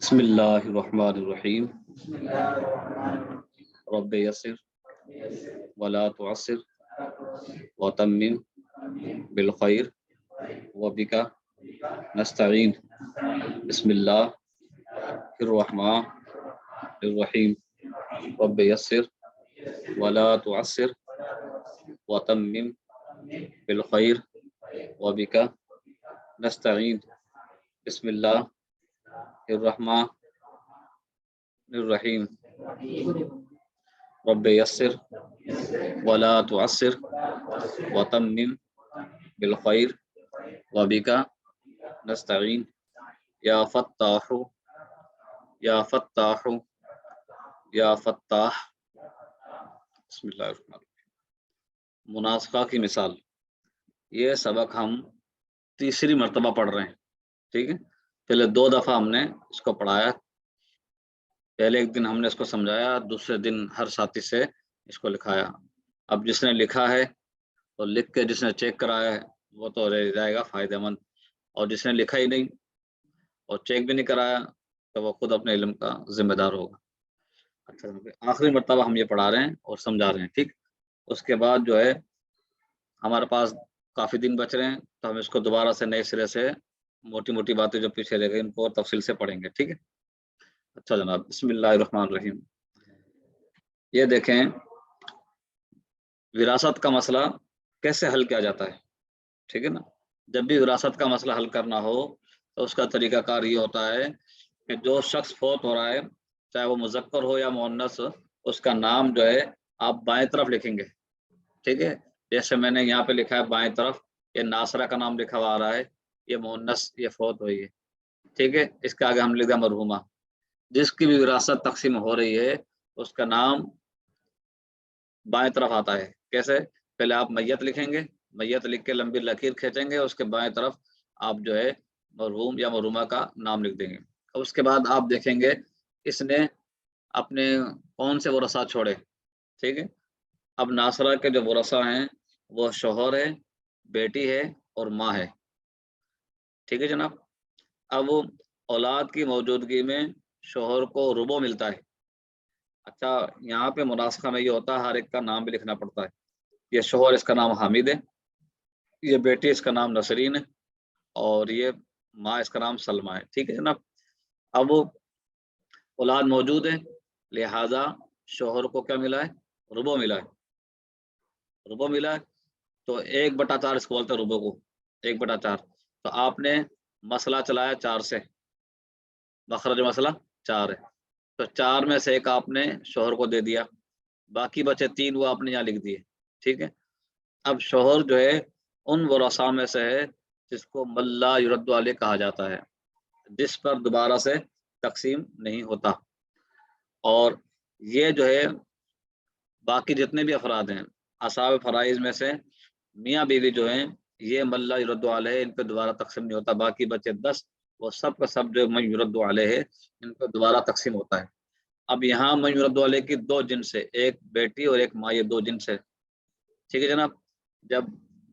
بسم اللہ الرحمن الرحیم رب یسر ولا تعسر وتمم بالخیر وبک نستعین بسم اللہ الرحمن الرحیم رب یسر ولا تعسر وتمم بالخیر وبک نستعین بسم اللہ الرحمن الرحیم رب یسر ولا تعسر وتمم بالخیر وبک نستعین یا فتاح یا فتاح یا فتاح۔ بسم اللہ الرحمن الرحیم۔ مناسخہ کی مثال، یہ سبق ہم تیسری مرتبہ پڑھ رہے ہیں، ٹھیک ہے۔ پہلے 2 دفعہ ہم نے اس کو پڑھایا، پہلے ایک دن ہم نے اس کو سمجھایا، دوسرے دن ہر ساتھی سے اس کو لکھایا۔ اب جس نے لکھا ہے اور لکھ کے جس نے چیک کرایا ہے وہ تو رہ جائے گا فائدہ مند، اور جس نے لکھا ہی نہیں اور چیک بھی نہیں کرایا تو وہ خود اپنے علم کا ذمہ دار ہوگا۔ اچھا، آخری مرتبہ ہم یہ پڑھا رہے ہیں اور سمجھا رہے ہیں، ٹھیک۔ اس کے بعد جو ہے ہمارے پاس کافی دن بچ رہے ہیں تو ہم اس کو دوبارہ سے نئے سرے سے موٹی موٹی باتیں جو پیچھے رہ گئی ان کو تفصیل سے پڑھیں گے، ٹھیک ہے۔ اچھا جناب، بسم اللہ الرحمن الرحیم۔ یہ دیکھیں وراثت کا مسئلہ کیسے حل کیا جاتا ہے، ٹھیک ہے نا۔ جب بھی وراثت کا مسئلہ حل کرنا ہو تو اس کا طریقہ کار یہ ہوتا ہے کہ جو شخص فوت ہو رہا ہے، چاہے وہ مذکر ہو یا مؤنث، اس کا نام جو ہے آپ بائیں طرف لکھیں گے، ٹھیک ہے۔ جیسے میں نے یہاں پہ لکھا ہے بائیں طرف، یہ ناصرہ کا نام لکھا ہوا آ رہا ہے، یہ مؤنث، یہ فوت ہوئی ہے، ٹھیک ہے۔ اس کے آگے ہم لکھ دیں مرحومہ۔ جس کی بھی وراثت تقسیم ہو رہی ہے اس کا نام بائیں طرف آتا ہے۔ کیسے؟ پہلے آپ میت لکھیں گے، میت لکھ کے لمبی لکیر کھینچیں گے، اس کے بائیں طرف آپ جو ہے مرحوم یا مرحومہ کا نام لکھ دیں گے۔ اس کے بعد آپ دیکھیں گے اس نے اپنے کون سے ورثاء چھوڑے، ٹھیک ہے۔ اب ناصرہ کے جو ورثاء ہیں وہ شوہر ہے، بیٹی ہے اور ماں ہے، ٹھیک ہے جناب۔ اب اولاد کی موجودگی میں شوہر کو ربع ملتا ہے۔ اچھا، یہاں پہ مناسخہ میں یہ ہوتا ہے ہر ایک کا نام بھی لکھنا پڑتا ہے۔ یہ شوہر، اس کا نام حامد ہے، یہ بیٹی اس کا نام نسرین ہے، اور یہ ماں اس کا نام سلمہ ہے، ٹھیک ہے جناب۔ اب اولاد موجود ہے، لہذا شوہر کو کیا ملا ہے؟ ربع ملا ہے، ربع ملا ہے۔ تو 1/4 اس کو بولتے ہیں ربع کو، 1/4۔ تو آپ نے مسئلہ چلایا 4 سے، مخرج مسئلہ 4 ہے، تو 4 میں سے 1 آپ نے شوہر کو دے دیا، باقی بچے 3 وہ آپ نے یہاں لکھ دیے، ٹھیک ہے۔ اب شوہر جو ہے ان ورثاء میں سے ہے جس کو من لا یرد علیہ کہا جاتا ہے، جس پر دوبارہ سے تقسیم نہیں ہوتا۔ اور یہ جو ہے باقی جتنے بھی افراد ہیں اصحاب فرائض میں سے میاں بیوی جو ہیں، یہ من لا یرد علیہ، ان پہ دوبارہ تقسیم نہیں ہوتا۔ باقی بچے 10 وہ سب کا سب جو من یرد علیہ ہے ان پہ دوبارہ تقسیم ہوتا ہے۔ اب یہاں من یرد علیہ کی 2 جنس ہے، ایک بیٹی اور ایک ماں، یہ 2 جنس ہے، ٹھیک ہے جناب۔ جب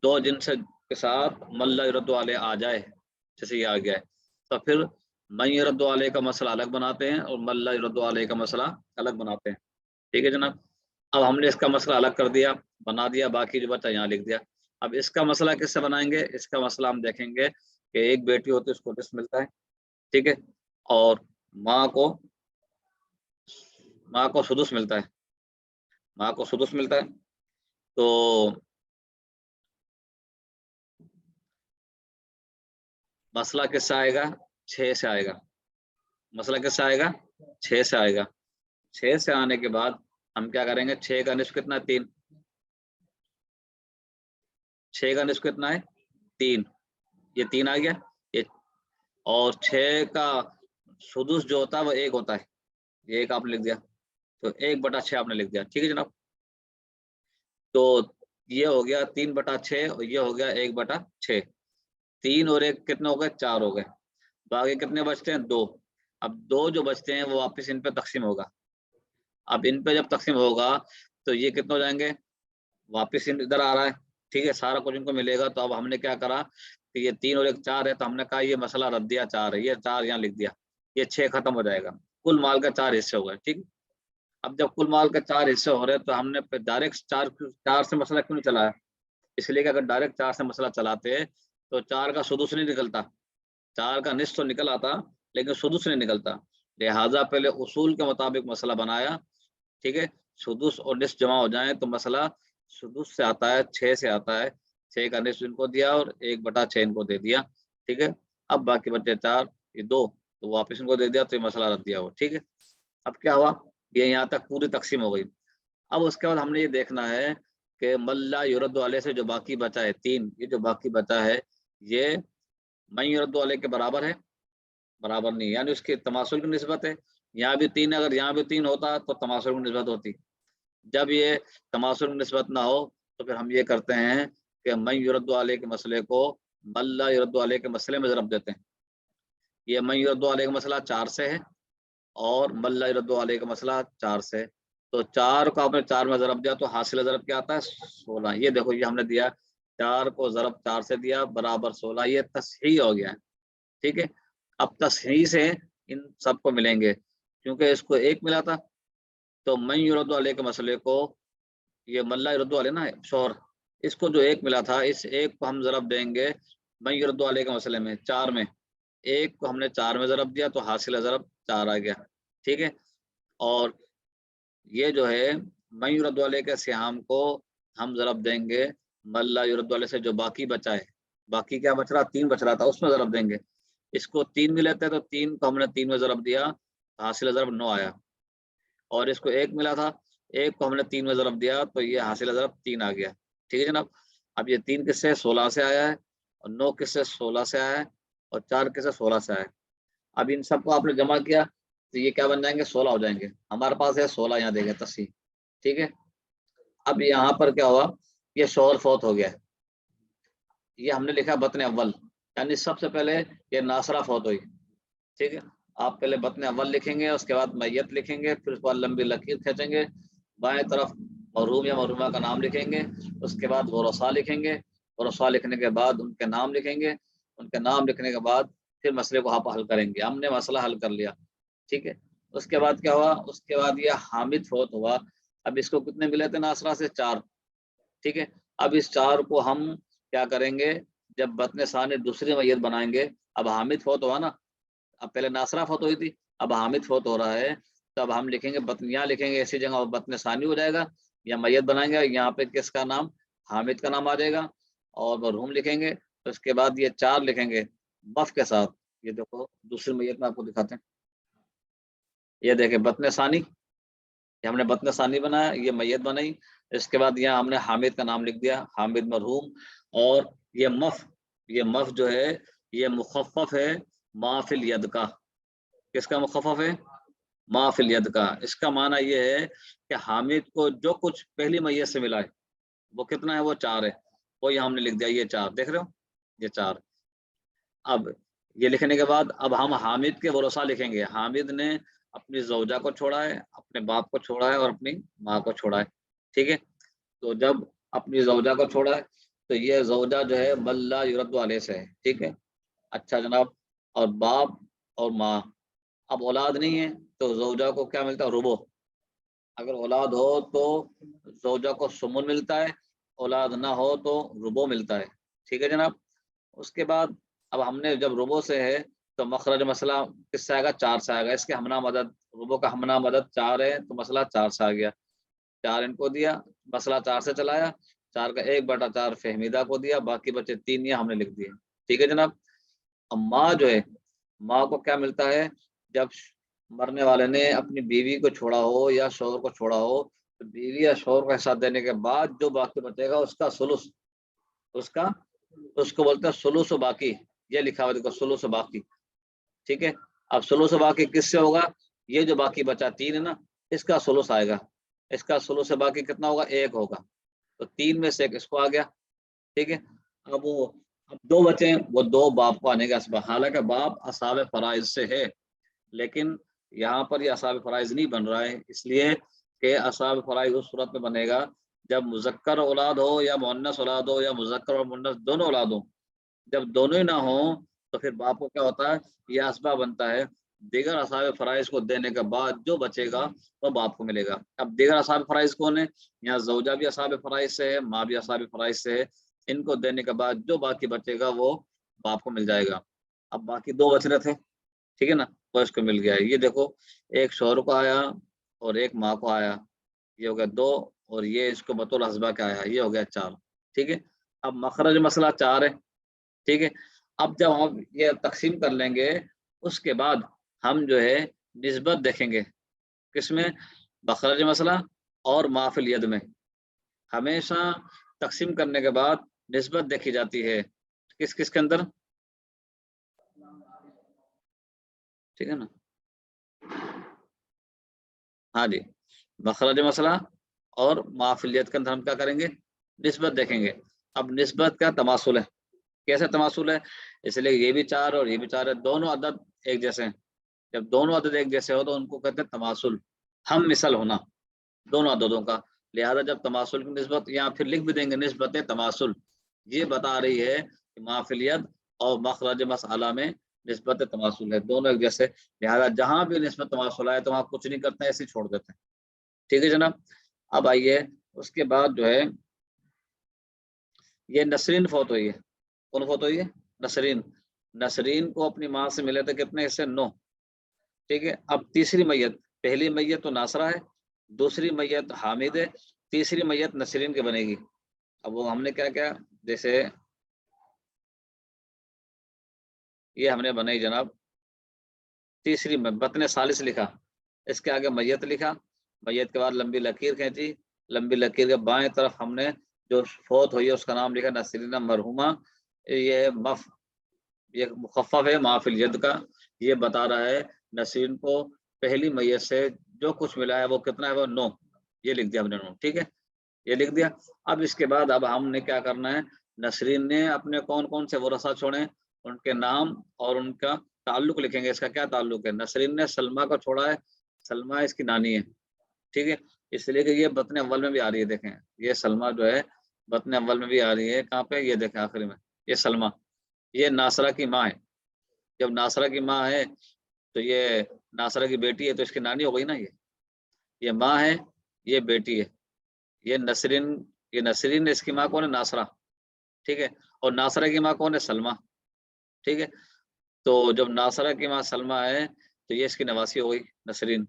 2 جنس کے ساتھ من لا یرد علیہ آ جائے، جیسے یہ آ گیا ہے، تو پھر من یرد علیہ کا مسئلہ الگ بناتے ہیں اور من لا یرد علیہ کا مسئلہ الگ بناتے ہیں، ٹھیک ہے جناب۔ اب ہم نے اس کا مسئلہ الگ کر دیا، بنا دیا، باقی جو بچہ یہاں لکھ دیا۔ اب اس کا مسئلہ کس سے بنائیں گے؟ اس کا مسئلہ ہم دیکھیں گے کہ ایک بیٹی ہوتی ہے اس کو نصف ملتا ہے، ٹھیک ہے، اور ماں کو سدس ملتا ہے، ماں کو سدس ملتا ہے۔ تو مسئلہ کس سے آئے گا؟ 6 سے آئے گا۔ مسئلہ کس سے آئے گا؟ 6 سے آئے گا۔ 6 سے آنے کے بعد ہم کیا کریں گے؟ 6 کا نصف کتنا ہے؟ 3۔ 6 کا نصف کتنا ہے؟ 3۔ یہ 3 آ گیا، یہ، اور 6 کا سدس جو ہوتا ہے وہ 1 ہوتا ہے، یہ 1 آپ نے لکھ دیا، تو 1/6 آپ نے لکھ دیا، ٹھیک ہے جناب۔ تو یہ ہو گیا 3/6 اور یہ ہو گیا 1/6۔ 3 اور 1 کتنے ہو گئے؟ 4 ہو گئے۔ باقی کتنے بچتے ہیں؟ 2۔ اب 2 جو بچتے ہیں وہ واپس ان پہ تقسیم ہوگا۔ اب ان پہ جب تقسیم ہوگا تو یہ کتنے ہو جائیں گے؟ واپس ادھر آ رہا ہے، ٹھیک ہے، سارا کچھ ان کو ملے گا۔ تو اب ہم نے کیا کرا کہ یہ 3 اور 1 4 ہے، تو ہم نے کہا یہ مسئلہ رد دیا 4 ہے، یہ 4 یہاں لکھ دیا، یہ 6 ختم ہو جائے گا، کل مال کا 4 حصے ہو گئے، ٹھیک۔ اب جب کل مال کے 4 حصے ہو رہے تو ہم نے ڈائریکٹ 4 سے مسئلہ کیوں نہیں چلایا؟ اس لیے کہ اگر ڈائریکٹ 4 سے مسئلہ چلاتے تو 4 کا سدس نہیں نکلتا، 4 کا نصف تو نکل آتا لیکن سدس نہیں نکلتا، لہٰذا پہلے اصول کے مطابق مسئلہ بنایا، ٹھیک ہے، سدس اور نصف جمع ہو جائیں تو مسئلہ سدس سے آتا ہے، 6 سے آتا ہے، 6 کا نصف ان کو دیا اور 1/6 ان کو دے دیا، ٹھیک ہے۔ اب باقی بچے 4، یہ 2 تو واپس ان کو دے دیا تو یہ مسئلہ رد دیا ہوا، ٹھیک ہے۔ اب کیا ہوا، یہ یہاں تک پوری تقسیم ہو گئی۔ اب اس کے بعد ہم نے یہ دیکھنا ہے کہ ملا یرد علیہ سے جو باقی بچا ہے 3، یہ جو باقی بچا ہے یہ من یرد علیہ کے برابر ہے؟ برابر نہیں، یعنی اس کی تماثل کی نسبت ہے، یہاں بھی 3، اگر یہاں بھی 3 ہوتا تو تماثل کی نسبت ہوتی۔ جب یہ تماثل کی نسبت نہ ہو تو پھر ہم یہ کرتے ہیں کہ من یرد علیہ کے مسئلے کو ملا یرد علیہ کے مسئلے میں ضرب دیتے ہیں۔ یہ من یرد علیہ کا مسئلہ 4 سے ہے اور ملا یرد علیہ کا مسئلہ 4 سے، تو 4 کو آپ نے 4 میں ضرب دیا تو حاصل ضرب کیا آتا ہے 16۔ یہ دیکھو یہ ہم نے دیا 4 کو ضرب 4 سے دیا برابر 16، یہ تصحیح ہو گیا ہے، ٹھیک ہے۔ اب تصحیح سے ان سب کو ملیں گے، کیونکہ اس کو 1 ملا تھا تو من یرد علیہ کے مسئلے کو، یہ ملا یرد علیہ نا شوہر، اس کو جو 1 ملا تھا اس 1 کو ہم ضرب دیں گے من یرد علیہ کے مسئلے میں 4 میں، 1 کو ہم نے 4 میں ضرب دیا تو حاصل ضرب 4 آ گیا، ٹھیک ہے۔ اور یہ جو ہے من یرد علیہ کے سہام کو ہم ضرب دیں گے ملا یرد علیہ سے جو باقی بچا ہے، باقی کیا بچ رہا 3 بچ رہا تھا اس میں ضرب دیں گے، اس کو 3 ملے تھے تو 3 کو ہم نے 3 میں ضرب دیا، حاصل ضرب 9 آیا، اور اس کو 1 ملا تھا، 1 کو ہم نے 3 میں ضرب دیا تو یہ حاصل ضرب 3 آ گیا، ٹھیک ہے جناب۔ اب یہ 3 کس سے 16 سے آیا ہے اور 9 کس سے 16 سے آیا ہے اور 4 کس سے 16 سے آیا ہے۔ اب ان سب کو آپ نے جمع کیا تو یہ کیا بن جائیں گے 16 ہو جائیں گے، ہمارے پاس ہے 16 یہاں دے گا تصحیح، ٹھیک ہے۔ اب یہاں پر کیا ہوا، یہ شوہر فوت ہو گیا، یہ ہم نے لکھا بطن اول، یعنی سب سے پہلے یہ ناصرہ فوت ہوئی، ٹھیک ہے۔ آپ پہلے بطن اول لکھیں گے، اس کے بعد میت لکھیں گے، پھر اس کے بعد لمبی لکیر کھینچیں گے، بائیں طرف مرحوم یا مرحومہ کا نام لکھیں گے، اس کے بعد ورثاء لکھیں گے، ورثاء لکھنے کے بعد ان کے نام لکھیں گے، ان کے نام لکھنے کے بعد پھر مسئلے کو آپ حل کریں گے۔ ہم نے مسئلہ حل کر لیا، ٹھیک ہے۔ اس کے بعد کیا ہوا، اس کے بعد یہ حامد فوت ہوا، اب اس کو کتنے ملے تھے ناصرہ سے 4، ٹھیک ہے۔ اب اس 4 کو ہم کیا کریں گے، جب بطن ثانی دوسری میت بنائیں گے، اب حامد فوت ہوا نا، اب پہلے ناصرہ فوت ہوئی تھی، اب حامد فوت ہو رہا ہے، تو اب ہم لکھیں گے بطن، یہاں لکھیں گے ایسی جگہ بطن ثانی ہو جائے گا، یا میت بنائیں گے یہاں پہ کس کا نام، حامد کا نام آ جائے گا، اور مرحوم لکھیں گے، اس کے بعد یہ 4 لکھیں گے مف کے ساتھ۔ یہ دیکھو دوسری میت میں آپ کو دکھاتے ہیں، یہ دیکھیں بطن ثانی، یہ ہم نے بطن ثانی بنایا، یہ میت بنائی، اس کے بعد یہاں ہم نے حامد کا نام لکھ دیا، حامد مرحوم، اور یہ مف جو ہے یہ مخفف ہے ما فی الید کا، کس کا مخفف ہے، ما فی الید کا۔ اس کا معنی یہ ہے کہ حامد کو جو کچھ پہلی میت سے ملا ہے وہ کتنا ہے، وہ 4 ہے، وہ یہاں ہم نے لکھ دیا، یہ 4 دیکھ رہے ہو، یہ 4۔ اب یہ لکھنے کے بعد اب ہم حامد کے ورثاء لکھیں گے، حامد نے اپنی زوجہ کو چھوڑا ہے، اپنے باپ کو چھوڑا ہے اور اپنی ماں کو چھوڑا ہے، ٹھیک ہے۔ تو جب اپنی زوجہ کو چھوڑا ہے تو یہ زوجہ جو ہے ملا یرد علیہ سے ہے، ٹھیک ہے، اچھا جناب۔ اور باپ اور ماں، اب اولاد نہیں ہے تو زوجہ کو کیا ملتا ہے، ربو، اگر اولاد ہو تو زوجہ کو سمن ملتا ہے، اولاد نہ ہو تو ربو ملتا ہے، ٹھیک ہے جناب۔ اس کے بعد اب ہم نے جب ربو سے ہے تو مخرج مسئلہ کس سے آئے گا، 4 سے آئے گا، اس کے ہمنا مدد، ربو کا ہمنا مدد 4 ہے تو مسئلہ 4 سے آ گیا، 4 ان کو دیا، مسئلہ 4 سے چلایا، 4 کا 1/4 فہمیدہ کو دیا، باقی بچے 3 یہ ہم نے لکھ دیے، ٹھیک ہے جناب۔ اب ماں جو ہے، ماں کو کیا ملتا ہے، جب مرنے والے نے اپنی بیوی کو چھوڑا ہو یا شوہر کو چھوڑا ہو تو بیوی یا شوہر کا حصہ دینے کے بعد جو باقی بچے گا اس کا ثلث، اس کو بولتے ہیں ثلث و باقی، یہ لکھا ہوا دیکھو ثلث و باقی، ٹھیک ہے۔ اب ثلث و باقی کس سے ہوگا، یہ جو باقی بچا 3 ہے نا، اس کا ثلث آئے گا، اس کا ثلث و باقی کتنا ہوگا، 1 ہوگا، تو 3 میں سے 1 اس کو آ گیا، ٹھیک ہے۔ اب 2 بچے ہیں، وہ 2 باپ کو آنے کا اسباب، حالانکہ باپ اصحاب فرائض سے ہے، لیکن یہاں پر یہ اصحاب فرائض نہیں بن رہا ہے، اس لیے کہ اصحاب فرائض اس صورت میں بنے گا جب مذکر اولاد ہو یا مؤنث اولاد ہو یا مذکر اور مؤنث دونوں اولاد ہوں، جب دونوں ہی نہ ہوں تو پھر باپ کو کیا ہوتا ہے، یہ اسباب بنتا ہے دیگر اصحاب فرائض کو دینے کے بعد جو بچے گا وہ باپ کو ملے گا۔ اب دیگر اصحاب فرائض کون ہے؟ یہاں زوجہ بھی اصحاب فرائض سے ہے، ماں بھی اصحاب فرائض سے ہے، ان کو دینے کے بعد جو باقی بچے گا وہ باپ کو مل جائے گا۔ اب باقی دو بچ رہے تھے، ٹھیک ہے نا، وہ اس کو مل گیا ہے۔ یہ دیکھو ایک شوہر کو آیا اور ایک ماں کو آیا، یہ ہو گیا دو، اور یہ اس کو بطور حسبہ کا آیا، یہ ہو گیا چار، ٹھیک ہے۔ اب مخرج مسئلہ چار ہے، ٹھیک ہے۔ اب جب ہم یہ تقسیم کر لیں گے اس کے بعد ہم جو ہے نسبت دیکھیں گے، کس میں؟ مخرج مسئلہ اور ما فی الید میں۔ ہمیشہ تقسیم کرنے کے بعد نسبت دیکھی جاتی ہے، کس کس کے اندر؟ ٹھیک ہے نا، ہاں جی، مخرج مسئلہ اور ما فی الید کے اندر ہم کیا کریں گے؟ نسبت دیکھیں گے۔ اب نسبت کا تماثل ہے، کیسے تماثل ہے؟ اس لیے یہ بھی چار اور یہ بھی چار ہے، دونوں عدد ایک جیسے ہیں۔ جب دونوں عدد ایک جیسے ہو تو ان کو کہتے ہیں تماثل، ہم مثل ہونا دونوں عددوں کا۔ لہذا جب تماثل کی نسبت، یہاں پھر لکھ بھی دیں گے نسبت تماثل، یہ بتا رہی ہے کہ ما فی الید اور مخرج مسئلہ میں نسبت تماثل ہے، دونوں ایک جیسے۔ لہذا جہاں بھی نسبت تماثل آئے تو وہاں کچھ نہیں کرتے ہیں، ایسے ہی چھوڑ دیتے ہیں، ٹھیک ہے جناب۔ اب آئیے اس کے بعد جو ہے یہ نسرین فوت ہوئی ہے، کون فوت ہوئی ہے؟ نسرین۔ نسرین کو اپنی ماں سے ملے تھے کتنے حصے؟ 9، ٹھیک ہے۔ اب تیسری میت، پہلی میت تو ناصرہ ہے، دوسری میت حامد ہے، تیسری میت نسرین کی بنے گی۔ اب وہ ہم نے کیا کیا، جیسے یہ ہم نے بنائی جناب تیسری بطن ثالث لکھا، اس کے آگے میت لکھا، میت کے بعد لمبی لکیر کھینچی، لمبی لکیر کے بائیں طرف ہم نے جو فوت ہوئی ہے اس کا نام لکھا نسرین مرحومہ۔ یہ یہ مخفف ہے ما فی الید کا، یہ بتا رہا ہے نسرین کو پہلی میت سے جو کچھ ملا ہے وہ کتنا ہے؟ وہ 9، یہ لکھ دیا ہم نے 9، ٹھیک ہے، یہ لکھ دیا۔ اب اس کے بعد اب ہم نے کیا کرنا ہے، نسرین نے اپنے کون کون سے ورثہ چھوڑے، ان کے نام اور ان کا تعلق لکھیں گے، اس کا کیا تعلق ہے۔ نسرین نے سلمہ کو چھوڑا ہے، سلمہ اس کی نانی ہے، ٹھیک ہے، اس لیے کہ یہ بطن اول میں بھی آ رہی ہے، دیکھیں یہ سلمہ جو ہے بطن اول میں بھی آ رہی ہے، کہاں پہ؟ یہ دیکھیں آخری میں، یہ سلمہ، یہ ناصرہ کی ماں ہے۔ جب ناصرہ کی ماں ہے تو یہ ناصرہ کی بیٹی ہے تو اس کی نانی ہو گئی نا، یہ ماں ہے، یہ بیٹی ہے، یہ نسرین، یہ نسرین اس کی ماں کون ہے؟ ناصرہ، ٹھیک ہے، اور ناصرہ کی ماں کون ہے؟ سلمہ، ٹھیک ہے۔ تو جب ناصرہ کی ماں سلمہ ہے تو یہ اس کی نواسی ہو گئی نسرین،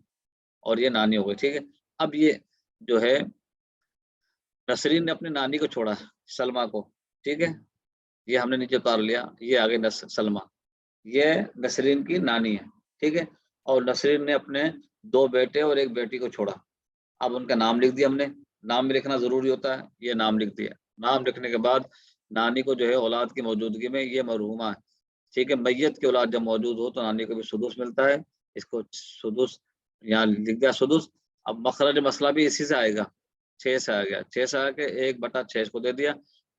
اور یہ نانی ہو گئی، ٹھیک ہے۔ اب یہ جو ہے نسرین نے اپنی نانی کو چھوڑا سلمہ کو، ٹھیک ہے، یہ ہم نے نیچے اتار لیا، یہ آگے سلمہ، یہ نسرین کی نانی ہے، ٹھیک ہے، اور نسرین نے اپنے 2 بیٹے اور 1 بیٹی کو چھوڑا۔ اب ان کا نام لکھ دیا ہم نے، نام بھی لکھنا ضروری ہوتا ہے، یہ نام لکھ دیا۔ نام لکھنے کے بعد نانی کو جو ہے اولاد کی موجودگی میں یہ مرحومہ ہے، ٹھیک ہے، میت کی اولاد جب موجود ہو تو نانی کو بھی سدس ملتا ہے، اس کو سدس یہاں لکھ دیا سدس۔ اب مخرج مسئلہ بھی اسی سے آئے گا، 6 سے آ گیا، 6 سے آ کے 1/6 اس کو دے دیا،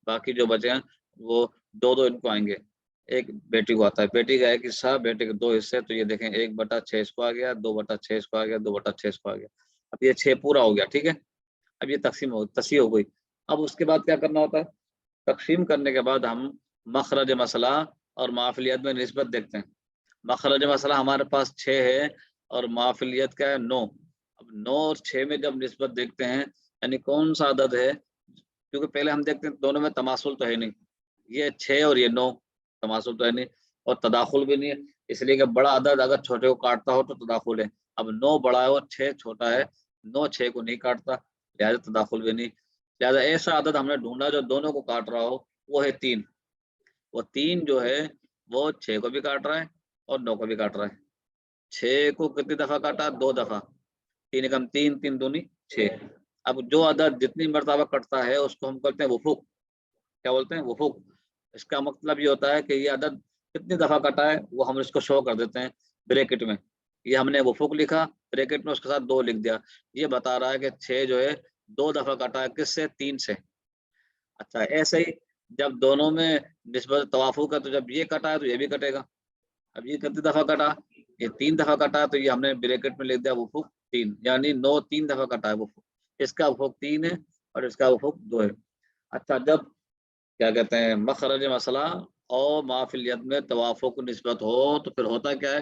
باقی جو بچے ہیں وہ 2 ان کو آئیں گے، ایک بیٹی کو آتا ہے، بیٹی کا 1 حصہ، بیٹے کے 2 حصے، تو یہ دیکھیں 1/6 اس کو آ گیا، 2/6 اس کو آ گیا، 2/6 اس کو آ گیا۔ اب یہ 6 پورا ہو گیا، ٹھیک ہے، اب یہ تقسیم تصحیح ہو گئی۔ اب اس کے بعد کیا کرنا ہوتا ہے، تقسیم کرنے کے بعد ہم مخرج مسئلہ اور ما فی الید میں نسبت دیکھتے ہیں۔ مخرج مسئلہ ہمارے پاس 6 ہے اور ما فی الید کا ہے 9۔ اب 9 اور 6 میں جب نسبت دیکھتے ہیں یعنی کون سا عدد ہے، کیونکہ پہلے ہم دیکھتے ہیں دونوں میں تماثل تو ہے نہیں، یہ 6 اور یہ 9 تماثل تو ہے نہیں اور تداخل بھی نہیں ہے، اس لیے کہ بڑا عدد اگر چھوٹے کو کاٹتا ہو تو تداخل ہے۔ اب 9 بڑا ہے اور 6 چھوٹا ہے، 9 6 کو نہیں کاٹتا، لہٰذا تداخل بھی نہیں۔ لہٰذا ایسا عدد ہم نے ڈھونڈا جو دونوں کو کاٹ رہا ہو، وہ ہے 3۔ وہ 3 جو ہے وہ 6 کو بھی کاٹ رہا ہے اور 9 کو بھی کاٹ رہا ہے۔ 6 کو کتنی دفعہ کاٹا؟ 2 دفعہ، 3 × 3 3 دونی 6۔ اب جو عدد جتنی مرتبہ کٹتا ہے اس کو ہم کہتے ہیں وفق، کیا بولتے ہیں؟ وفق۔ اس کا مطلب یہ ہوتا ہے کہ یہ عدد کتنی دفعہ کٹا ہے وہ ہم اس کو شو کر دیتے ہیں بریکٹ میں، یہ ہم نے وفق لکھا، بریکٹ میں اس کے ساتھ 2 لکھ دیا، یہ بتا رہا ہے کہ 6 جو ہے 2 دفعہ کٹا ہے، کس سے؟ 3 سے۔ اچھا ایسے ہی جب دونوں میں نسبت توافق ہے تو جب یہ کٹا ہے تو یہ بھی کٹے گا۔ اب یہ کتنی دفعہ کٹا؟ یہ 3 دفعہ کٹا ہے، تو یہ ہم نے بریکٹ میں لکھ دیا وفق 3، یعنی 9 3 دفعہ کٹا ہے وفق، اس کا وفق 3 ہے اور اس کا وفق 2 ہے۔ اچھا جب کیا کہتے ہیں مخرج مسئلہ اور ما فی الید میں توافق نسبت ہو تو پھر ہوتا کیا ہے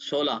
16,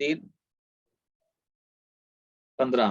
3 15,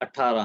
18,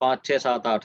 5 6 7 8,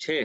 6,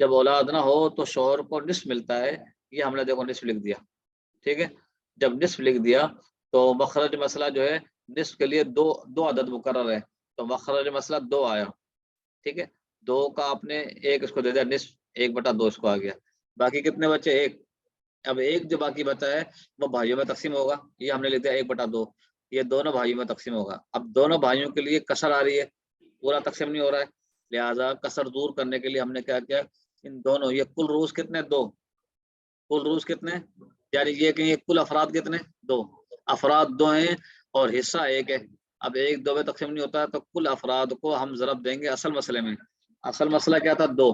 جب اولاد نہ ہو تو شوہر کو نصف ملتا ہے، یہ ہم نے دیکھو نصف لکھ دیا، ٹھیک ہے. جب نصف لکھ دیا تو مخرج مسئلہ جو ہے نصف کے لیے دو عدد مقرر ہے، تو مخرج مسئلہ 2 آیا، ٹھیک ہے. 2 کا آپ نے ایک اس کو دے دیا نصف، 1/2 اس کو آ گیا، باقی کتنے بچے؟ 1. اب 1 جو باقی بچا ہے وہ بھائیوں میں تقسیم ہوگا، یہ ہم نے لکھ دیا 1/2، یہ دونوں بھائیوں میں تقسیم ہوگا. اب دونوں بھائیوں کے لیے کسر آ رہی ہے، پورا تقسیم نہیں ہو رہا ہے، لہذا کسر دور کرنے کے لیے ہم نے کیا کیا، ان دونوں، یہ کل روز کتنے؟ 2. کل روز کتنے؟ یعنی یہ کہ یہ کل افراد کتنے؟ 2. افراد 2 ہیں اور حصہ 1 ہے. اب 1 2 میں تقسیم نہیں ہوتا ہے تو کل افراد کو ہم ضرب دیں گے اصل مسئلے میں. اصل مسئلہ کیا تھا؟ 2.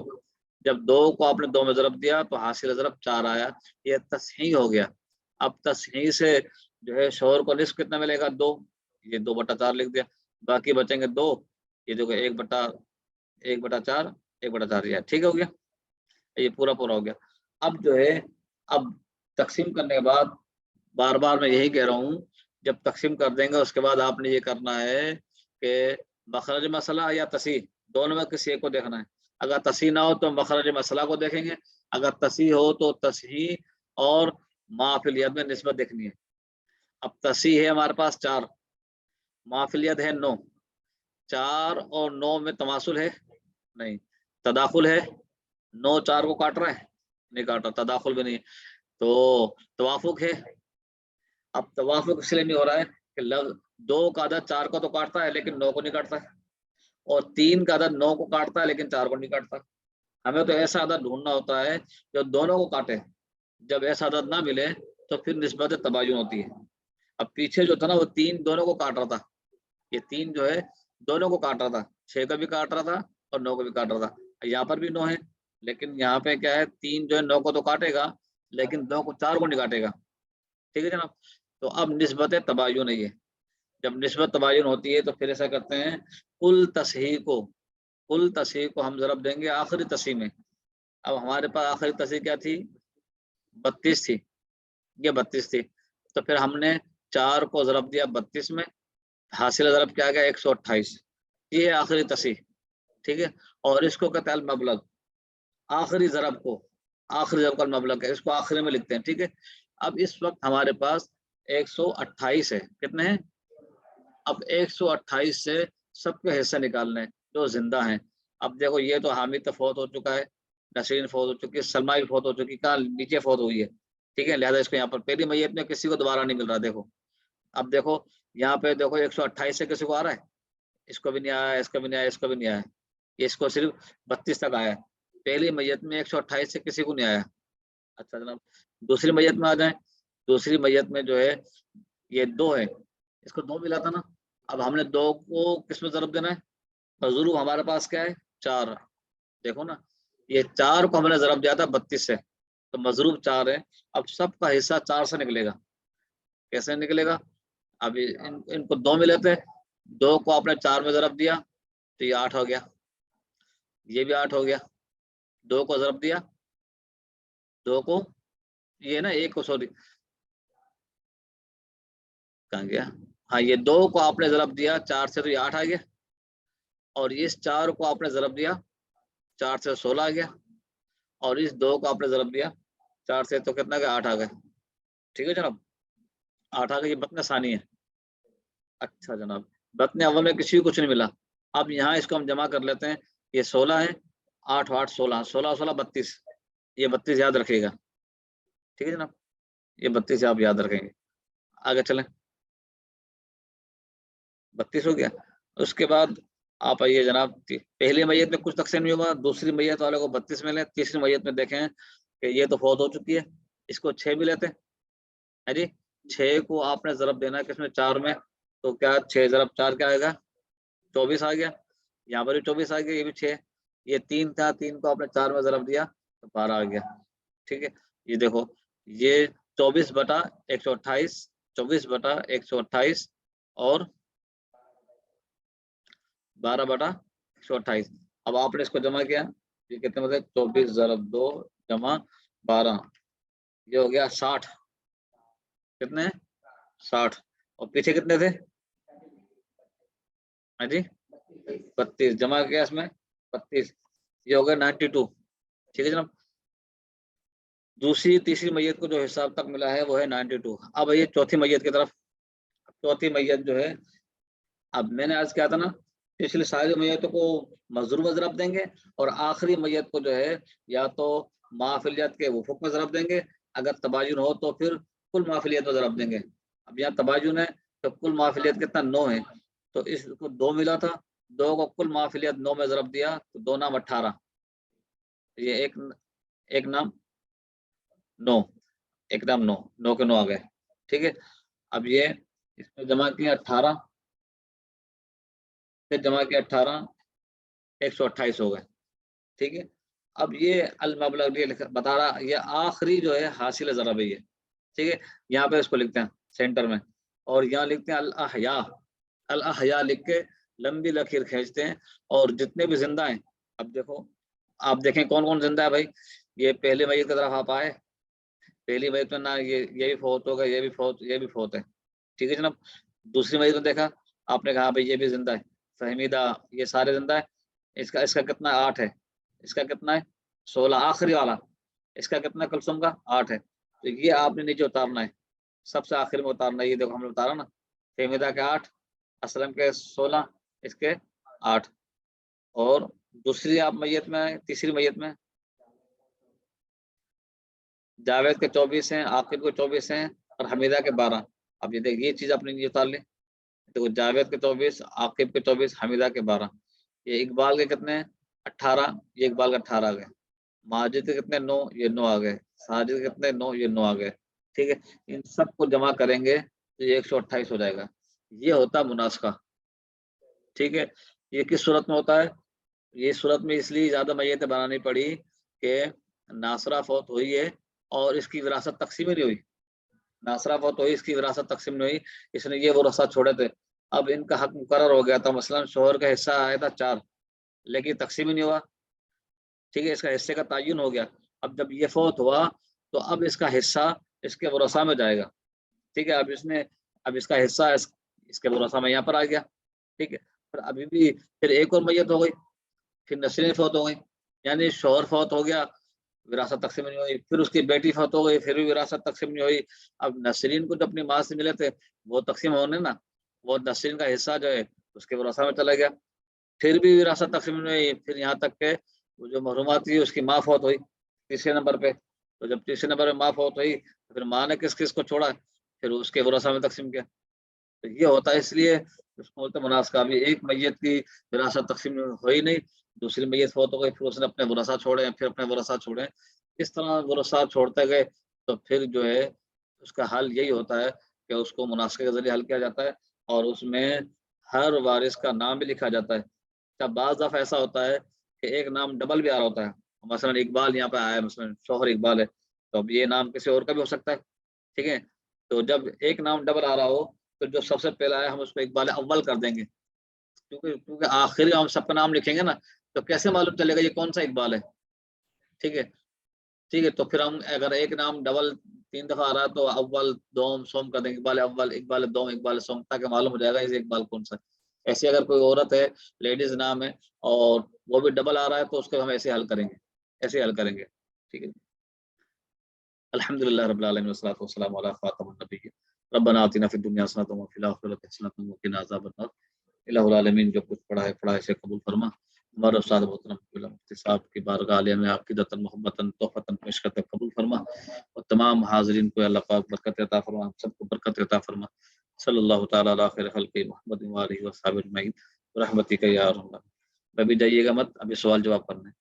جب 2 کو آپ نے 2 میں ضرب دیا تو حاصل ضرب 4 آیا، یہ تصحیح ہو گیا. اب تصحیح سے جو ہے شوہر کو نصف کتنا ملے گا؟ 2. یہ 2/4 لکھ دیا، باقی بچیں گے 2، یہ جو کہ 1/4 1/4 ٹھیک ہو گیا، یہ پورا ہو گیا. اب جو ہے اب تقسیم کرنے کے بعد بار بار میں یہی کہہ رہا ہوں، جب تقسیم کر دیں گے اس کے بعد آپ نے یہ کرنا ہے کہ مخرج مسئلہ یا تصحیح دونوں میں کسی ایک کو دیکھنا ہے. اگر تصحیح نہ ہو تو مخرج مسئلہ کو دیکھیں گے، اگر تصحیح ہو تو تصحیح اور ما فی الید میں نسبت دیکھنی ہے. اب تصحیح ہے ہمارے پاس 4، ما فی الید ہے 9، 4 اور 9 میں تماثل ہے؟ نہیں. تداخل ہے؟ 9 4 کو کاٹ رہا ہے؟ نہیں کاٹ رہا. تداخل بھی نہیں. تو توافق ہے؟ اب توافق اس لیے نہیں ہو رہا ہے کہ لفظ 2 کا عدد 4 کو تو کاٹتا ہے لیکن 9 کو نہیں کاٹتا ہے، اور 3 کا عدد 9 کو کاٹتا ہے لیکن 4 کو نہیں کاٹتا. ہمیں تو ایسا عدد ڈھونڈنا ہوتا ہے جو دونوں کو کاٹے. جب ایسا عدد نہ ملے تو پھر نسبت تباین ہوتی ہے. اب پیچھے جو تھا نا وہ 3 دونوں کو کاٹ رہا تھا، یہ 3 جو ہے دونوں کو کاٹ رہا تھا، 6 کا بھی کاٹ رہا تھا اور 9 کو بھی کاٹ رہا تھا. یہاں پر بھی 9 ہے لیکن یہاں پہ کیا ہے، 3 جو ہے 9 کو تو کاٹے گا لیکن 2 کو 4 کو نہیں کاٹے گا. ٹھیک ہے جناب. تو اب نسبت تباین نہیں ہے. جب نسبت تباین ہوتی ہے تو پھر ایسا کرتے ہیں، کل تصحیح کو ہم ضرب دیں گے آخری تصحیح میں. اب ہمارے پاس آخری تصحیح کیا تھی؟ 32 تھی، یہ 32 تھی. تو پھر ہم نے 4 کو ضرب دیا 32 میں، حاصل ضرب کیا گیا 128، یہ آخری تصحیح. ٹھیک ہے. اور اس کو کہتے ہیں المبلغ، آخری ضرب کا المبلغ ہے، اس کو آخری میں لکھتے ہیں. ٹھیک ہے. اب اس وقت ہمارے پاس 128 ہے، کتنے ہیں؟ اب 128 سے سب کے حصہ نکالنے ہیں جو زندہ ہیں. اب دیکھو یہ تو حامد فوت ہو چکا ہے، نسرین فوت ہو چکی ہے، سلمہ بھی فوت ہو چکی ہے، کہاں نیچے فوت ہوئی ہے. ٹھیک ہے. لہٰذا اس کو یہاں پر پہلی میت میں کسی کو دوبارہ نہیں مل رہا. دیکھو اب دیکھو یہاں پہ دیکھو 128 سے کسی کو آ رہا ہے؟ اس کو بھی نہیں آیا، اس کو بھی نہیں آیا، اس کو بھی نہیں آیا، اس کو صرف 32 تک آیا. پہلی میت میں 128 سے کسی کو نہیں آیا. اچھا جناب دوسری میت میں آ جائیں. دوسری میت میں جو ہے یہ 2 ہے، اس کو 2 ملا تھا نا. اب ہم نے 2 کو کس میں ضرب دینا ہے؟ مضروب ہمارے پاس کیا ہے؟ 4. دیکھو نا یہ 4 کو ہم نے ضرب دیا تھا 32 سے، تو مضروب 4 ہے. اب سب کا حصہ 4 سے نکلے گا. کیسے نکلے گا؟ اب ان کو 2 ملے تھے، 2 کو آپ نے 4 میں ضرب دیا تو یہ 8 ہو گیا، یہ بھی 8 ہو گیا. 2 کو ضرب دیا، 2 کو یہ نا 1 کو سوری کہاں گیا، ہاں یہ 2 کو آپ نے ضرب دیا 4 سے تو یہ 8 آ گیا، اور اس 4 کو آپ نے ضرب دیا 4 سے 16 آ گیا، اور اس 2 کو آپ نے ضرب دیا 4 سے تو کتنا گیا؟ 8 آ گئے. ٹھیک ہے جناب 8 آ گئے. یہ بطن ثانی ہے. اچھا جناب بطن اول میں کسی کو کچھ نہیں ملا. اب یہاں اس کو ہم جمع کر لیتے ہیں، یہ 16 ہے، 8 8 16 16 16 32، یہ 32 یاد رکھیے گا. ٹھیک ہے جناب یہ 32 آپ یاد رکھیں گے. آگے چلیں. 32 ہو گیا. اس کے بعد آپ آئیے جناب، پہلی میت میں کچھ تقسیم نہیں ہوا، دوسری میت والے کو 32 ملے، تیسری میت میں دیکھیں کہ یہ تو فوت ہو چکی ہے، اس کو 6 بھی لیتے ہیں جی. 6 کو آپ نے ضرب دینا ہے کس میں؟ 4 میں. تو کیا 6 ضرب 4 کیا آئے گا؟ 24 آ گیا. یہاں پر بھی 24 آ گیا، یہ بھی 6. یہ 3 تھا، 3 کو آپ نے 4 میں ضرب دیا تو 12 آ گیا. ٹھیک ہے. یہ دیکھو یہ 24/128، 24/128 اور 12/128. اب آپ نے اس کو جمع کیا، یہ کتنے مطلب 24 ضرب 2 جمع 12، یہ ہو گیا 60. کتنے؟ 60. اور پیچھے کتنے تھے؟ ہاں جی 32 جمع کیا اس میں 32، یہ ہو گیا 92. ٹھیک ہے جناب. دوسری تیسری میت کو جو حساب تک ملا ہے وہ ہے 92. اب یہ چوتھی میت کی طرف. چوتھی میت جو ہے، اب میں نے آج کیا تھا نا، پچھلی ساری میتوں کو مضروب میں ضرب دیں گے، اور آخری میت کو جو ہے یا تو معافلیت کے وفق میں ضرب دیں گے، اگر تباین ہو تو پھر کل معافلیت میں ضرب دیں گے. اب یہاں تباین ہے تو کل معافلیت کتنا 9 ہے، تو اس کو 2 ملا تھا، 2 کو کل معافلیت 9 میں ضرب دیا تو 2 نام 18. یہ ایک نام 9، ایک نام 9 کے 9 آ گئے. ٹھیک ہے. اب یہ اس میں جمع کیا 18، پھر جمع کیا 18، 128 ہو گئے. ٹھیک ہے. اب یہ المبلغ بتا رہا، یہ آخری جو ہے حاصل ضرب ہے یہ. ٹھیک ہے. یہاں پہ اس کو لکھتے ہیں سینٹر میں، اور یہاں لکھتے ہیں الاحیاء. الاحیاء لکھ کے لمبی لکیر کھینچتے ہیں، اور جتنے بھی زندہ ہیں، اب دیکھو آپ دیکھیں کون کون زندہ ہے بھائی. یہ پہلے میت کی طرف آپ آئے، پہلی میت میں نہ یہ بھی فوت ہوگا، یہ بھی فوت ہے. ٹھیک ہے جناب. دوسری میت میں دیکھا آپ نے کہا بھائی یہ بھی زندہ ہے، فہمیدہ یہ سارے زندہ ہے. اس کا کتنا 8 ہے، اس کا کتنا ہے 16. آخری والا اس کا کتنا کلثوم کا 8 ہے. تو یہ آپ نے نیچے اتارنا ہے، سب سے آخر میں اتارنا ہے. یہ دیکھو ہم نے اتارا نا، فہمیدہ کے 8، اسلم کے 16، اس کے 8. اور دوسری آپ میت میں آئے، تیسری میت میں جاوید کے 24 ہیں، عاقب کے 24 ہیں، اور حمیدہ کے 12. اب یہ دیکھ یہ چیز اپنے نیچے اتار لیں. دیکھو جاوید کے 24، عاقب کے 24، حمیدہ کے 12. یہ اقبال کے کتنے ہیں 18، یہ اقبال کا 18 آ گئے. ماجد کے کتنے 9، یہ 9 آ گئے. ساجد کے کتنے 9، یہ 9 آ گئے. ٹھیک ہے. ان سب کو جمع کریں گے تو یہ 128 ہو جائے گا. یہ ہوتا ہے مناسخہ. ٹھیک ہے. یہ کس صورت میں ہوتا ہے؟ یہ صورت میں اس لیے زیادہ میتیں بنانی پڑی کہ ناصرہ فوت ہوئی ہے اور اس کی وراثت تقسیم ہی نہیں ہوئی. ناصرہ فوت ہوئی، اس کی وراثت تقسیم نہیں ہوئی، اس نے یہ ورثہ چھوڑے تھے. اب ان کا حق مقرر ہو گیا تھا، مثلا شوہر کا حصہ آیا تھا 4، لیکن تقسیم ہی نہیں ہوا. ٹھیک ہے. اس کا حصے کا تعین ہو گیا. اب جب یہ فوت ہوا تو اب اس کا حصہ اس کے ورثہ میں جائے گا. ٹھیک ہے. اب اس کا حصہ اس کے ورثہ میں یہاں پر آ گیا. ٹھیک ہے. پھر ابھی بھی پھر ایک اور میت ہو گئی، پھر نسرین فوت ہو گئی. یعنی شوہر فوت ہو گیا، وراثت تقسیم نہیں ہوئی. پھر اس کی بیٹی فوت ہو گئی، پھر بھی وراثت تقسیم نہیں ہوئی. اب نسرین کو جو اپنی ماں سے ملے تھے وہ تقسیم ہونے نا، وہ نسرین کا حصہ جو ہے اس کے ورثہ میں چلا گیا. پھر بھی وراثت تقسیم نہیں ہوئی. پھر یہاں تک کہ وہ جو محرومات تھی اس کی ماں فوت ہوئی تیسرے نمبر پہ. تو جب تیسرے نمبر پہ ماں فوت ہوئی تو پھر ماں نے کس کس کو چھوڑا، پھر اس کے ورثہ میں تقسیم کیا. تو یہ ہوتا ہے. اس لیے اس کو بولتے مناسخہ. ابھی ایک میت کی وراثت تقسیم ہوئی نہیں، دوسری میت فوت ہو گئی، پھر اس نے اپنے ورثہ چھوڑے، پھر اپنے ورثہ چھوڑے. اس طرح ورثہ چھوڑتے گئے تو پھر جو ہے اس کا حل یہی ہوتا ہے کہ اس کو مناسخے کے ذریعے حل کیا جاتا ہے، اور اس میں ہر وارث کا نام بھی لکھا جاتا ہے. جب بعض دفعہ ایسا ہوتا ہے کہ ایک نام ڈبل بھی آ رہا ہوتا ہے، مثلا اقبال یہاں پہ آیا ہے، مثلا شوہر اقبال ہے، تو اب یہ نام کسی اور کا بھی ہو سکتا ہے. ٹھیک ہے. تو جب ایک نام ڈبل آ رہا ہو تو جو سب سے پہلا ہے ہم اس کو اقبال اول کر دیں گے، کیونکہ آخری ہم سب کا نام لکھیں گے نا تو کیسے معلوم چلے گا یہ کون سا اقبال ہے. ٹھیک ہے. ٹھیک ہے. تو پھر ہم اگر ایک نام ڈبل 3 دفعہ آ رہا ہے تو اول دوم سوم کر دیں گے، اقبال اول، اقبال دوم، اقبال سوم، تاکہ معلوم ہو جائے گا یہ اقبال کون سا ہے. ایسے اگر کوئی عورت ہے، لیڈیز نام ہے، اور وہ بھی ڈبل آ رہا ہے تو اس کو ہم ایسے حل کریں گے، ایسے حل کریں گے. ٹھیک ہے. الحمدللہ رب العالمین والصلاۃ والسلام علی خاتم النبیین. ربنا آتنا فی الدنیا حسنۃ وفی الآخرۃ حسنۃ وقنا عذاب النار. الہ العالمین جو کچھ پڑھا ہے سے قبول فرما. ہمارے استاد محترم مفتی صاحب کی بارگاہ عالیہ میں عقیدۃ محبتاً تحفتاً پیش کرتے قبول فرما، اور تمام حاضرین کو اللہ پاک برکت عطا فرما، ہم سب کو برکت عطا فرما. صلی اللہ تعالیٰ علی خیر خلق محمد وآلہ وصحبہ اجمعین برحمتک یا ارحم الراحمین. ابھی جائیے گا مت، ابھی سوال جواب کرنا ہے.